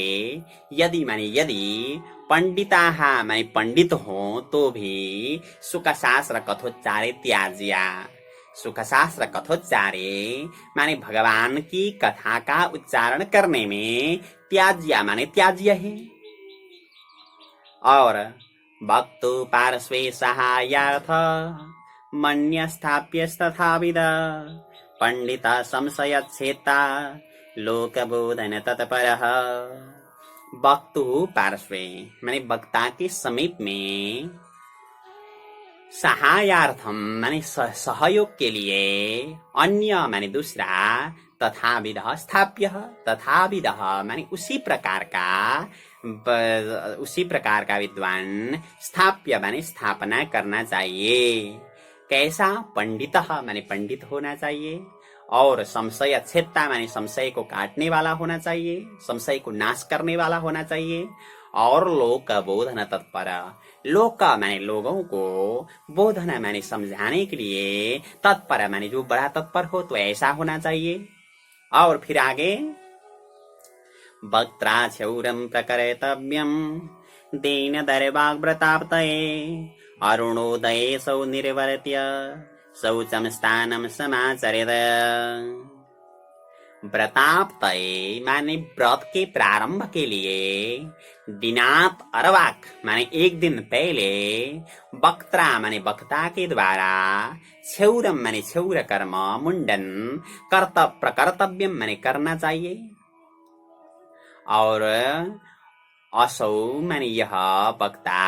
यदि माने यदि, पंडिता माने पंडित हो तो भी सुखशास्त्र कथोच्चारे त्याज्या। सुखशास्त्र कथोच्चारे माने भगवान की कथा का उच्चारण करने में त्याज्या माने त्याज्य है। और भक्तु पार्श्वे सहायार्थ मन्यस्थाप्यस्तथाविद पंडित संशयच्छेता लोकबोधन तत्परः। वक्तु पार्श्वे माने वक्ता के समीप में, सहायार्थम माने सहयोग के लिए, अन्य माने दूसरा, तथाविद स्थाप्य, तथाविद माने उसी प्रकार का विद्वान, स्थाप्य माने स्थापना करना चाहिए। कैसा? पंडित माने पंडित होना चाहिए, और संशय छेत्ता माने संशय को काटने वाला होना चाहिए, संशय को नाश करने वाला होना चाहिए, और लोक बोधन तत्पर, लोक माने लोगों को, बोधन माने समझाने के लिए, तत्पर माने जो बड़ा तत्पर हो, तो ऐसा होना चाहिए। और फिर आगे, वक्त्रा क्षौरम प्रकर्तव्यम दीन दरवाग्व्रताप्तये अरुणोदये सौ निर्वर्त्य शौचम स्थानम समाचरेत। व्रताप्तये माने व्रत के प्रारंभ के लिए, दिनात अरवाक माने एक दिन पहले, वक्त्रा माने वक्ता के द्वारा, क्षौरम माने क्षौर कर्म, मुंडन, प्रकर्तव्यम माने करना चाहिए। और असौ माने यह वक्ता,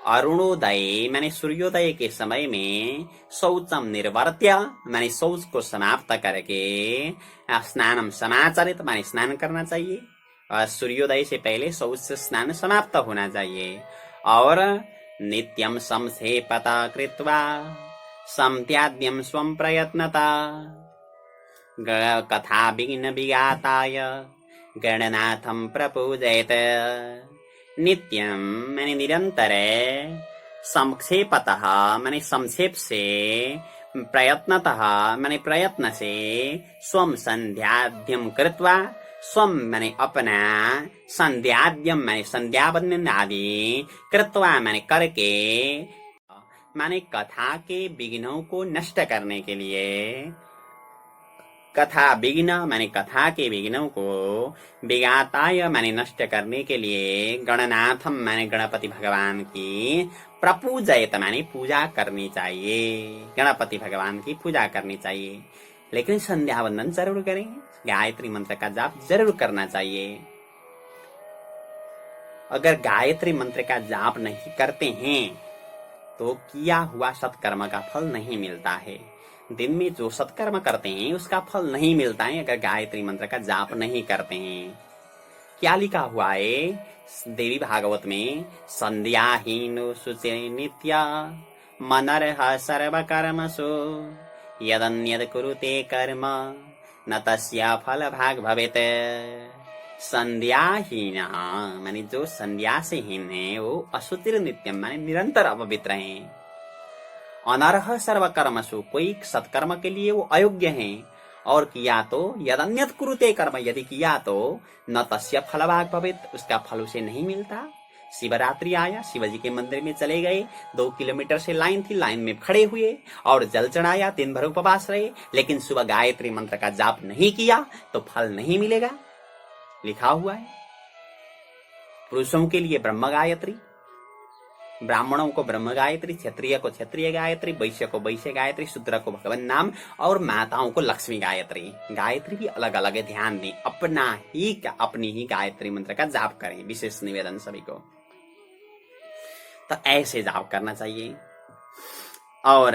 अरुणोदय माने सूर्योदय के समय में, शौचम निर्वर्त्य माने शौच को समाप्त करके, स्नानम समाचरित माने स्नान करना चाहिए। सूर्योदय से पहले शौच से स्नान समाप्त होना चाहिए। और नित्यम संक्षेपता कृत्वा संत्याद्यम स्वम प्रयत्नता कथा विघ्न विघाताय गणनाथम प्रपूजयत। नित्यम माने निरंतर, संक्षेपतः माने संक्षेप से, प्रयत्नतः माने प्रयत्न से, स्वम संध्याद्यम कृत्वा, स्वम माने अपना, संध्याद्यम माने संध्या बंदन आदि, कृत्वा माने करके, माने कथा के विघ्नों को नष्ट करने के लिए, कथा विघ्न माने कथा के विघ्नों को, विघाताय माने नष्ट करने के लिए, गणनाथम माने गणपति भगवान की, प्रपूजयत माने पूजा करनी चाहिए, गणपति भगवान की पूजा करनी चाहिए। लेकिन संध्या वंदन जरूर करें, गायत्री मंत्र का जाप जरूर करना चाहिए। अगर गायत्री मंत्र का जाप नहीं करते हैं तो किया हुआ सत्कर्म का फल नहीं मिलता है। दिन में जो सत्कर्म करते हैं उसका फल नहीं मिलता है अगर गायत्री मंत्र का जाप नहीं करते हैं। क्या लिखा हुआ है देवी भागवत में? संध्याहीनो शुचे नित्या मनर्ह सर्व कर्मसु यदन्यद कुरुते कर्म न तस्या फल भाग भवेत। संध्याहीन माने जो संध्या से हीन है वो अशुचिर नित्यम माने निरंतर अपवित्र हैं। अनर्ह सर्व कर्मसु कोई सत्कर्म के लिए वो अयोग्य हैं। और किया तो यदन्यत कुरुते कर्म यदि किया तो न तस्य फल भाग भवेत उसका फल उसे नहीं मिलता। शिवरात्रि आया, शिवजी के मंदिर में चले गए, 2 किलोमीटर से लाइन थी, लाइन में खड़े हुए और जल चढ़ाया, दिन भर उपवास रहे, लेकिन सुबह गायत्री मंत्र का जाप नहीं किया तो फल नहीं मिलेगा। लिखा हुआ है पुरुषों के लिए ब्रह्म गायत्री ब्राह्मणों को ब्रह्म गायत्री, क्षत्रिय को क्षत्रिय गायत्री, वैश्य को वैश्य गायत्री, शूद्र को भगवान नाम और माताओं को लक्ष्मी गायत्री। गायत्री भी अलग अलग है, ध्यान दें। अपनी ही गायत्री मंत्र का जाप करें, विशेष निवेदन सभी को। तो ऐसे जाप करना चाहिए। और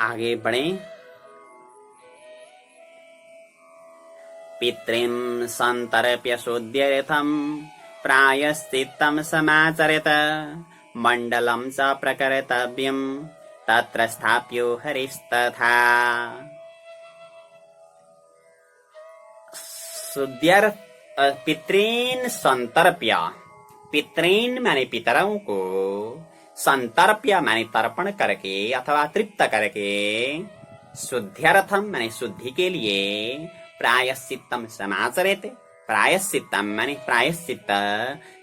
आगे बढ़ें। पितॄन् सन्तर्प्य शुद्ध्यर्थम् प्रायश्चित्तं समाचरेत। मण्डलं च प्रकर्तव्यम् तत्र स्थाप्यो हरिस्तथा। पितॄन् सन्तर्प्य, पितॄन् माने पितरों को, संतर्प्य माने तर्पण करके अथवा तृप्त करके, शुद्ध्यर्थम माने शुद्धि के लिए, प्रायश्चित्तम समाचरेत, प्रायश्चित्तम माने प्रायश्चित्त,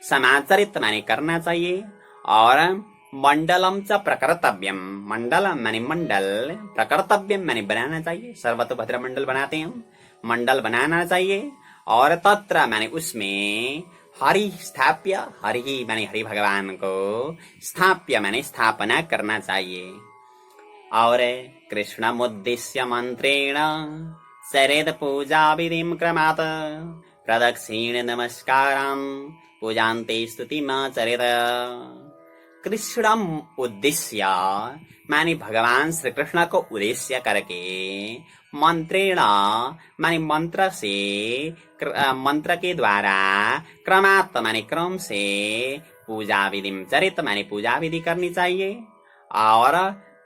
समाचरित माने करना चाहिए। और मंडलम च प्रकर्तव्यम, मंडलम माने मंडल, प्रकर्तव्यम माने बनाना चाहिए। सर्वतोभद्र मंडल बनाते हैं, मंडल बनाना चाहिए। और तत्र माने उसमें, हरि स्थाप्य, हरि माने हरि भगवान को, स्थाप्य माने स्थापना करना चाहिए। और कृष्णमुद्दिश्य मंत्रेण सरेद पूजा विधिं क्रमात् प्रदक्षिण नमस्कारं पूजान्ते स्तुतिमाचरेत। कृष्णम उद्देश्य माने भगवान श्री कृष्ण को उद्देश्य करके, मंत्रेण माने मंत्र से, मंत्र के द्वारा, क्रमात् माने क्रम से, पूजा विधि चरित माने पूजा विधि करनी चाहिए। और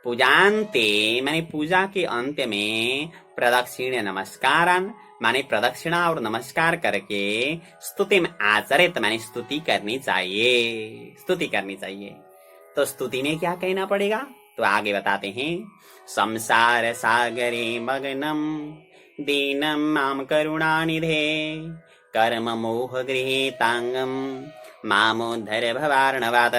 पूजान्ते माने पूजा के अंत में, प्रदक्षिण नमस्कारन माने प्रदक्षिणा और नमस्कार करके, स्तुति में आचरित माने स्तुति करनी चाहिए, स्तुति करनी चाहिए। तो स्तुति में क्या कहना पड़ेगा, तो आगे बताते हैं। संसार सागरे मग्नम दीनम माम करुणानिधे, कर्म मोह गृहीतांगम मामोद्धर भवार्णवाद।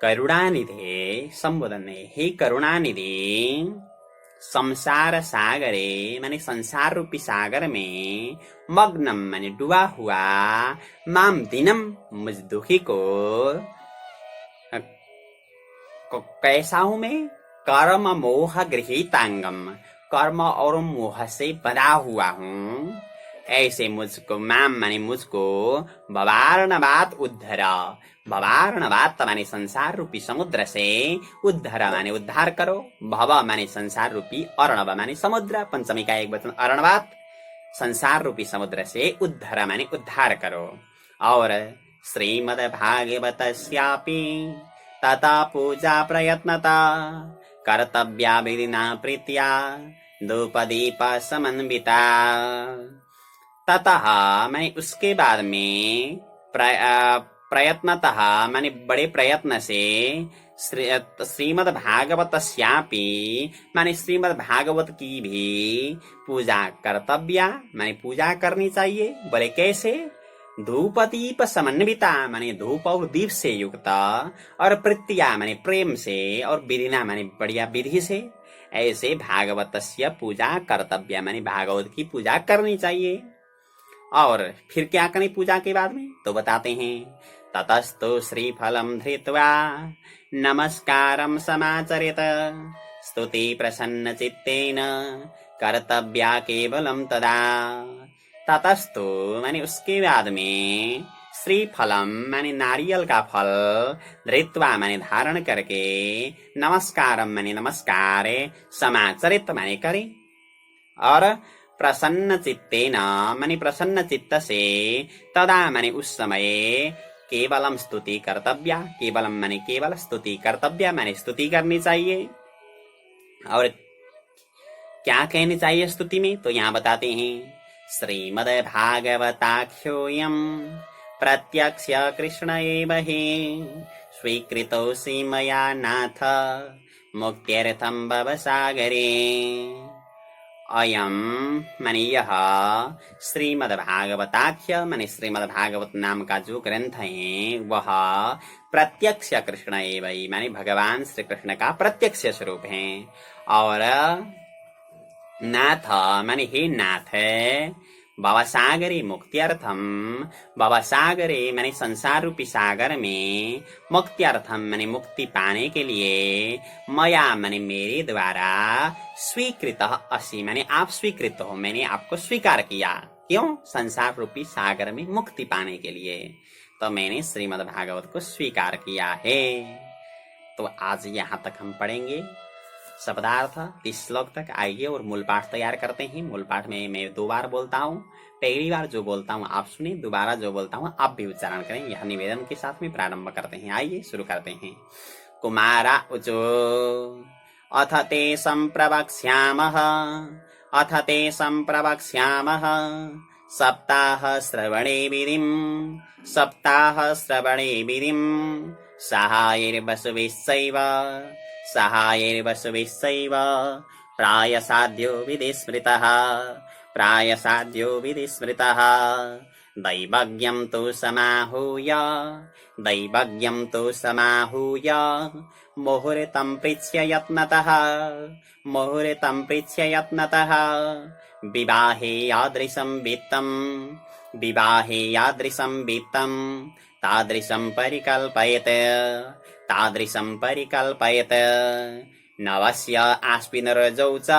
करुणानिधे संबोधन है, हे करुणानिधि, संसार सागरे माने संसार रूपी सागर में, मग्नम माने डूबा हुआ, माम दिनम मुझ दुखी को, कैसा हूं मैं, कर्म मोह गृहीतांगम, कर्म और मोह से बंधा हुआ हूँ, ऐसे मुझको, माम माने मुझको, भवार्णवात उद्धरा, भवार्णवात माने संसार रूपी समुद्र से, उद्धर माने उद्धार करो, भव माने संसार रूपी, अर्णव माने समुद्र, पंचमी का एक वचन अर्णवात, संसार रूपी समुद्र से उद्धर माने उद्धार करो। और श्रीमद् भागवतस्यापि तथा पूजा प्रयत्नता कर्तव्या विधिना प्रीत्या धूपदीप समन्विता। ततः माने उसके बाद में, प्रयत्नतः माने बड़े प्रयत्न से, श्रीमद् भागवतस्यापि माने श्रीमद् भागवत की भी पूजा कर्तव्या माने पूजा करनी चाहिए। बोले कैसे, धूप दीप समन्विता माने धूप और दीप से युक्त, और प्रीत्या माने प्रेम से, और विधिना माने बढ़िया विधि से, ऐसे भागवतस्य पूजा कर्तव्य माने भागवत की पूजा करनी चाहिए। और फिर क्या करें पूजा के बाद में, तो बताते हैं। ततस्तु श्रीफलम धृत्वा नमस्कारम समाचरेत, स्तुति प्रसन्न चित्तेन कर्तव्या केवलम तदा। ततस्तु माने उसके बाद में, श्रीफलम माने नारियल का फल, धृत्वा माने धारण करके, नमस्कारम माने नमस्कार, समाचरित माने करे, और प्रसन्न चित्तेन माने प्रसन्न चित्त से, तदा माने उस समय, केवलम स्तुति कर्तव्या, केवलम माने केवल, स्तुति कर्तव्या माने स्तुति करनी चाहिए। और क्या कहनी चाहिए स्तुति में, तो यहाँ बताते हैं। श्रीमद् भागवताख्योऽयं प्रत्यक्ष कृष्ण एव हि स्वीकृतोऽसि मया नाथ मुक्त्यर्थं भवसागरे। अयम माने यह, श्रीमद् भागवताख्य माने श्रीमद् भागवत नाम का जो ग्रंथ है, वह प्रत्यक्ष कृष्ण एवं माने भगवान श्री कृष्ण का प्रत्यक्ष स्वरूप है। और नाथ माने हे नाथ, भवसागरे मुक्त्यर्थम, भवसागरे माने संसार रूपी सागर में, मुक्त्यर्थम माने मुक्ति पाने के लिए, मया माने मेरे द्वारा, स्वीकृत असि माने आप स्वीकृत हो, मैंने आपको स्वीकार किया। क्यों? संसार रूपी सागर में मुक्ति पाने के लिए, तो मैंने श्रीमद् भागवत को स्वीकार किया है। तो आज यहाँ तक हम पढ़ेंगे शब्दार्थ 30 श्लोक तक। आइए और मूल पाठ तैयार करते हैं। मूल पाठ में मैं 2 बार बोलता हूँ, पहली बार जो बोलता हूँ आप सुने, दोबारा जो बोलता हूँ आप भी उच्चारण करें। यह निवेदन के साथ में प्रारंभ करते हैं। आइए शुरू करते हैं। कुमारा उचो अथ ते संप्रवक्ष्यामः, अथ ते संप्रवक्ष्यामः सप्ताह श्रवणे विधिं, सप्ताह श्रवणे विधिं, सहायैर्वसुभिश्चैव, सहायैर्वसुभिश्चैव प्रायसाध्यो विधिस्मृतः, प्रायसाध्यो विधिस्मृतः। दैवज्ञं तु समाहूय, दैवज्ञं तु समाहूय मुहूर्तं प्रीत्य यत्नतः, मुहूर्तं प्रीत्य यत्नतः विवाहे यादृशं वित्तं, विवाहे यादृशं वित्तं तादृशं परिकल्पयेत्, तादृशं परिकल्पयेत्। नवस्य आश्विनरजौ च,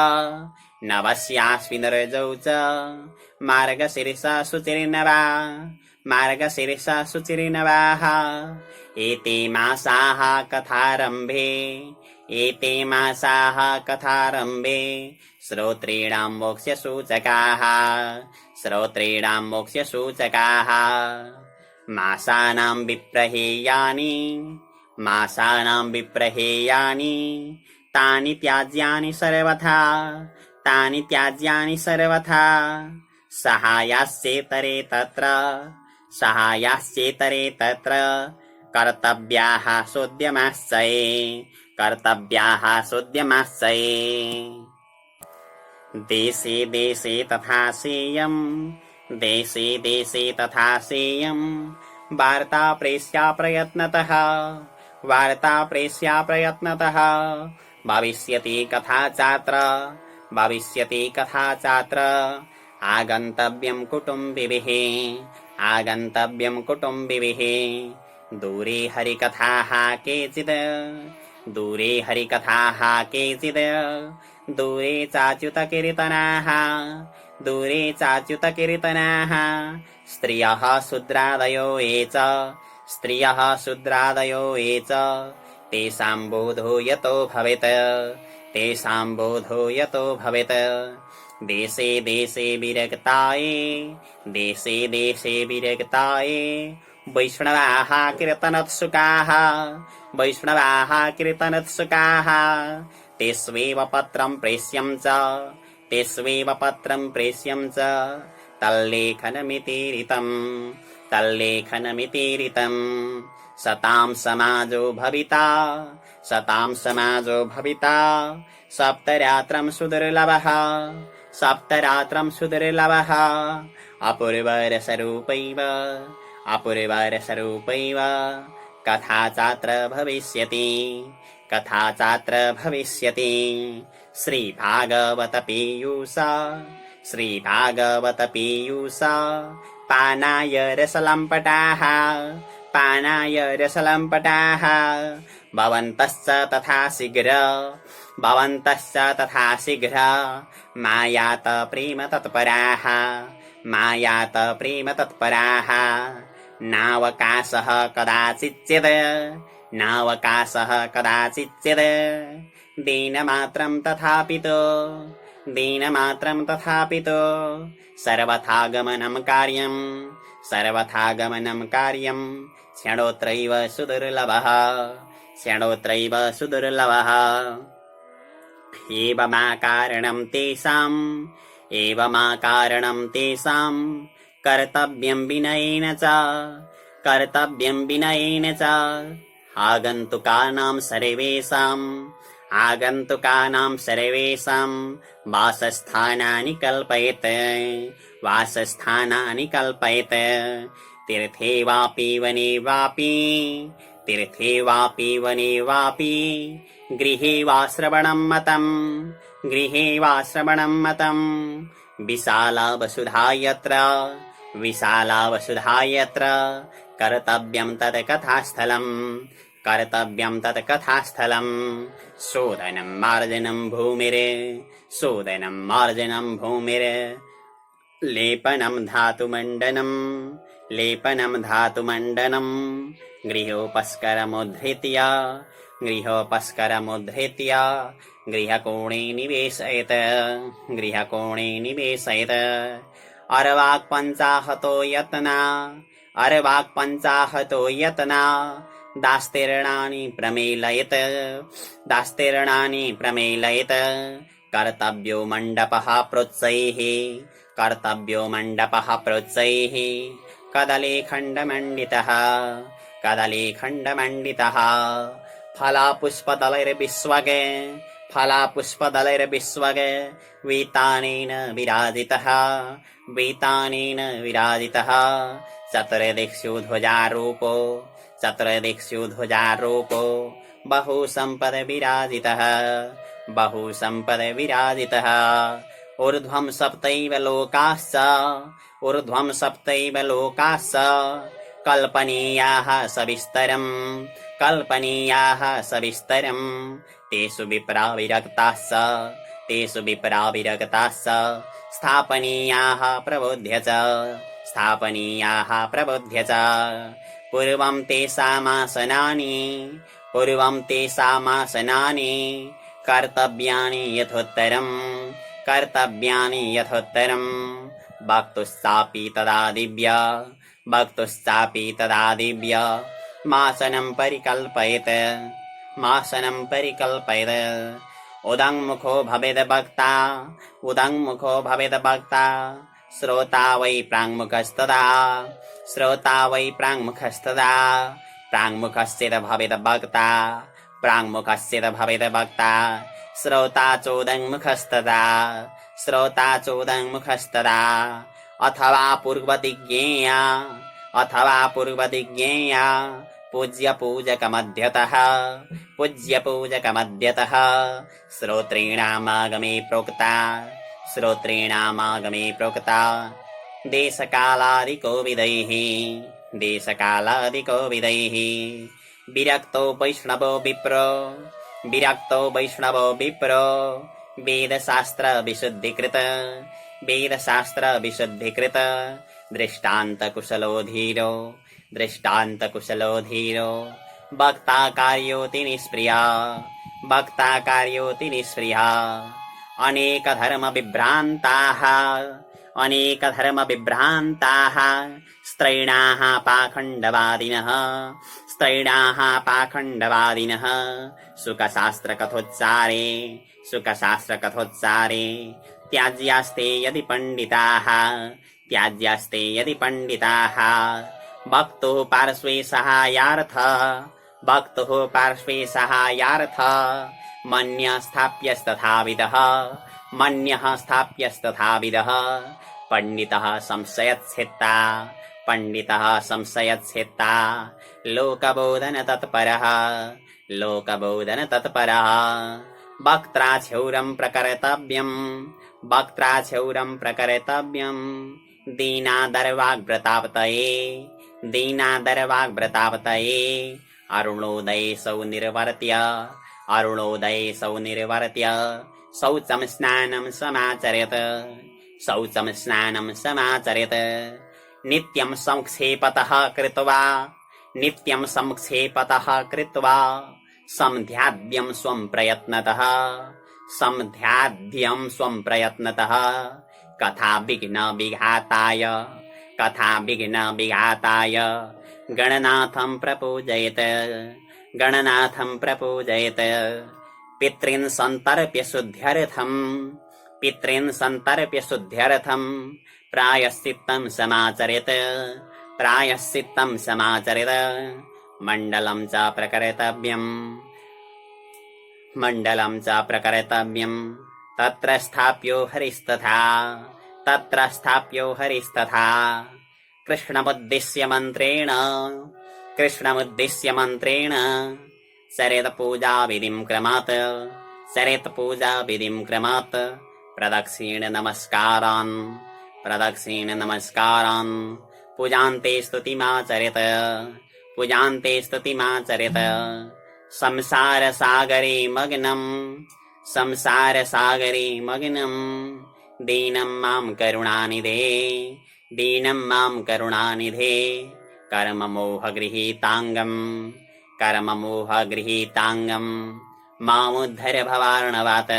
नवस्य आश्विनरजौ च मार्गशीर्ष शुचिर्नवा, मार्गशीर्ष शुचिर्नवाः एते मासाः कथारम्भे, एते मासाः कथारम्भे श्रोत्रीणां मोक्षसूचकाः, श्रोत्रीणां मोक्षसूचकाः। मासानां विप्रहेयानि, मासानां विप्रहेयानि तानि त्याज्यानि सर्वथा, तानि त्याज्यानि सर्वथा। सहायाश्चेतरे तत्र, सहायाश्चेतरे तत्र कर्तव्याः सोद्यमाश्चये, कर्तव्याः सोद्यमाश्चये। देशे देशे तथा सेयं, देशे देशे तथा सेयं वार्ता प्रेष्या प्रयत्नतः, वार्ता प्रेष्या प्रयत्नतः। भविष्यति कथा चात्र, भविष्यति कथा चात्र आगन्तव्यं कुटुम्बिभिः, आगन्तव्यं कुटुम्बिभिः। दूरे हरिकथाः केचित्, दूरे हरिकथाः केचित्, दूरे चाच्युतकीर्तनाः, दूरे चाच्युतकीर्तनाः। स्त्रियः शूद्रादयो ये च, स्त्रियः शूद्रादयो ये च तेषां बोधो यतो भवेत्, तेषां बोधो यतो भवेत्। देशे देशे विरक्ताये, देशे देशे विरक्ताये वैष्णवाः कीर्तनोत्सुकाः, वैष्णवाः कीर्तनोत्सुकाः। तेष्वेव पत्रं प्रेष्यं च, तेष्वेव पत्रं प्रेष्यं च तल्लेखनमितीरितं, तल्लेखनमितीरितं। सतां समाजो भविता, सतां समाजो भविता सप्तरात्रं सुदुर्लभः, सप्तरात्रं सुदुर्लभः। अपूर्वरसरूपैव, अपूर्वरसरूपैव कथा चात्र भविष्यति, कथा चात्र भविष्यति। श्रीभागवत पीयूष, श्रीभागवत पीयूष पानाय रसलम्पटाः, पानाय रसलम्पटाः। भवन्तश्च तथा शीघ्र, भवन्तश्च तथा शीघ्र मायात प्रेम तत्पराः, मायात प्रेम तत्पराः। नावकाशः कदाचिच्चित्, नावकाशः कदाचिच्चित् दीनमात्रं तथापितो, दीनमात्रं तथापितो। सर्वथा गमनं कार्यं, सर्वथा गमनं कार्यं क्षणोत्रैव सुदुर्लभः, क्षणोत्रैव सुदुर्लभः। एवमाकारणं तेषाम्, एवमाकारणं तेषां कर्तव्यं विनयेन च, कर्तव्यं विनयेन च। आगन्तुकानां सर्वेषाम्, आगन्तुकानां सर्वेषां वासस्थानानि कल्पयेत्, वासस्थानानि कल्पयेत्। तीर्थे वापि वने वापि, तीर्थे वापि वने वापि गृहे वा श्रवणं मतम् गृहे वा श्रवणं मतम् विशाला वसुधा यत्र विशाला वसुधा यत्र कर्तव्यं तत् कथास्थलम् कर्तव्यं तत् कथास्थलम् शोधनं मार्जनं भूमिरे शोधनं मार्जनं भूमिरे लेपनं धातुमण्डनं लेपनं धातुमण्डनं गृहोपस्करमुद्धृत्य गृहोपस्करमुद्धृत्य गृहकोणे निवेशयेत् गृहकोणे निवेशयेत् अर्वाक् पञ्चाहतो यतना अर्वाक् पञ्चाहतो यतना दास्तीर्णानि प्रमेलयेत् दास्तीर्णानि प्रमेलयेत् कर्तव्यो मण्डपः प्रोच्चैः कर्तव्यो मण्डपः प्रोच्चैः कदलीखण्डमण्डितः कदलीखण्डमण्डितः फलापुष्पदलैर्विस्वगे फलापुष्पदलैर्विस्वगे वीतानेन विराजितः वीतानेन विराजितः चतुर्दिक्षु ध्वजारूपो चतुर्दिक्षु ध्वजारूपो बहुसम्पद विराजितः बहुसम्पद विराजितः ऊर्ध्वं सप्तैव लोकाश्च ऊर्ध्वं सप्तैव लोकाश्च कल्पनीयाः सविस्तरम् कल्पनीयाः सविस्तरम् तेषु विप्रा विरक्ताश्च तेषु विप्रा विरक्ताश्च स्थापनीयाः प्रबोध्य च स्थापनीयाः प्रबोध्य च पूर्वं तेषामासनानि पूर्वं तेषामासनानि कर्तव्यानि यथोत्तरम् कर्तव्यानि यथोत्तरम् भक्तुश्चापि तदा दिव्य भक्तुश्चापि तदा दिव्य मासनं परिकल्पयेत् मासनं परिकल्पयेत् उदङ्मुखो भवेद् वक्ता उदङ्मुखो भवेद् वक्ता श्रोता वै प्राङ्मुखस्तदा श्रोता वै प्राङ्मुखस्तदा प्राङ्मुखश्चेत् भवेद् वक्ता प्राङ्मुखश्चेत् भवेद् वक्ता श्रोता चोदङ्मुखस्तदा श्रोता चोदङ्मुखस्तदा अथवा पूर्वदिज्ञेया अथवा पूर्वदिज्ञेया पूज्यपूजकमध्यतः पूज्यपूजकमध्यतः श्रोत्रीणामागमे प्रोक्ता श्रोत्रीणामागमे प्रोक्ता देशकालादिकोविदैः देशकालादिकोविदैः विरक्तो वैष्णवो विप्रो विरक्तो वैष्णवो विप्रो वेदशास्त्रविशुद्धिकृत वेदशास्त्रविशुद्धिकृत दृष्टान्तकुशलो धीरो दृष्टान्तकुशलो धीरो वक्ता कार्योति निष्प्रिया वक्ता कार्योति निष्प्रिया अनेकधर्मविभ्रान्ताः अनेकधर्मविभ्रान्ताः स्त्रैणाः पाखण्डवादिनः स्त्रैणाः पाखण्डवादिनः सुखशास्त्रकथोच्चारे सुखशास्त्रकथोच्चारे त्याज्यास्ते यदि पण्डिताः त्याज्यास्ते यदि पण्डिताः भक्तुः पार्श्वे सहायार्थ भक्तुः पार्श्वे सहायार्थ मन्यः स्थाप्यस्तथाविदः मन्यः स्थाप्यस्तथाविदः पण्डितः संशयच्छेत्ता पण्डितः संशयच्छेत्ता लोकबोधनतत्परः लोकबोधनतत्परः वक्त्राक्षौरं प्रकर्तव्यम् वक्त्राक्षौरं प्रकर्तव्यम् दीनादरवाग्व्रतावतये दीनादरवाग्व्रतावतये अरुणोदयेसौ निर्वर्त्य अरुणोदयेसौ निर्वर्त्य शौचं स्नानं समाचरेत् शौचं स्नानं समाचरेत् नित्यं संक्षेपतः कृत्वा नित्यं संक्षेपतः कृत्वा समध्याद्यं स्वं प्रयत्नतः समध्याद्यं स्वं प्रयत्नतः कथा विघ्न विघाताय कथा विघ्न विघाताय गणनाथं प्रपूजयेत् गणनाथं प्रपूजयेत् पितॄन् सन्तर्प्य शुद्ध्यर्थं पितॄन् सन्तर्प्य शुद्ध्यर्थं प्रायश्चित्तं समाचरेत् प्रायश्चित्तं समाचरेत् मण्डलं च प्रकर्तव्यम् मण्डलं च प्रकर्तव्यम् तत्र स्थाप्यो हरिस्तथा तत्र स्थाप्यो हरिस्तथा कृष्णमुद्दिश्य मन्त्रेण कृष्णमुद्दिश्य मन्त्रेण सरेत पूजा विधिं क्रमात् सरेत पूजा विधिं क्रमात् प्रदक्षिण नमस्कारान् पूजान्ते स्तुतिमाचरेत संसार सागरे मग्नं दीनं मां करुणानिधे कर्ममोहगृहीताङ्गं मामुद्धर भवार्णवात्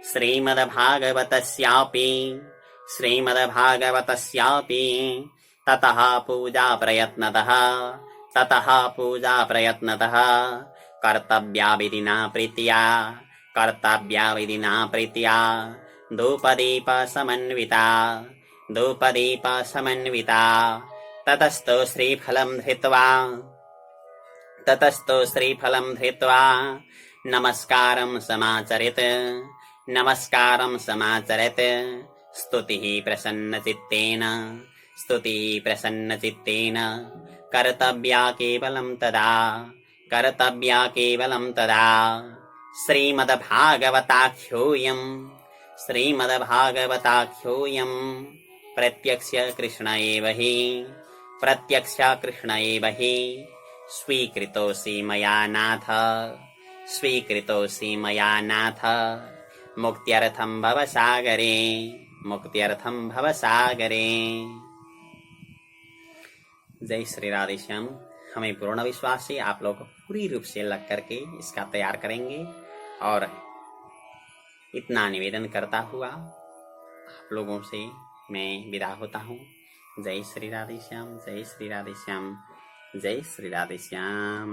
श्रीमद्भागवतस्यापि ततः पूजा प्रयत्नतः कर्तव्या विधिना प्रीत्या धूपदीप समन्विता ततस्तो श्रीफलं धृत्वा नमस्कारं समाचरेत् स्तुतिः प्रसन्नचित्तेन कर्तव्या केवलं तदा श्रीमद्भागवताख्योऽयं प्रत्यक्ष कृष्ण एव हि स्वीकृतोऽसि मया नाथ मुक्त्यर्थं भवसागरे। जय श्री राधे श्याम। हमें पूर्ण विश्वास है आप लोग पूरी रूप से लग करके इसका तैयार करेंगे और इतना निवेदन करता हुआ आप लोगों से मैं विदा होता हूँ। जय श्री राधे श्याम, जय श्री राधे श्याम, जय श्री राधे श्याम।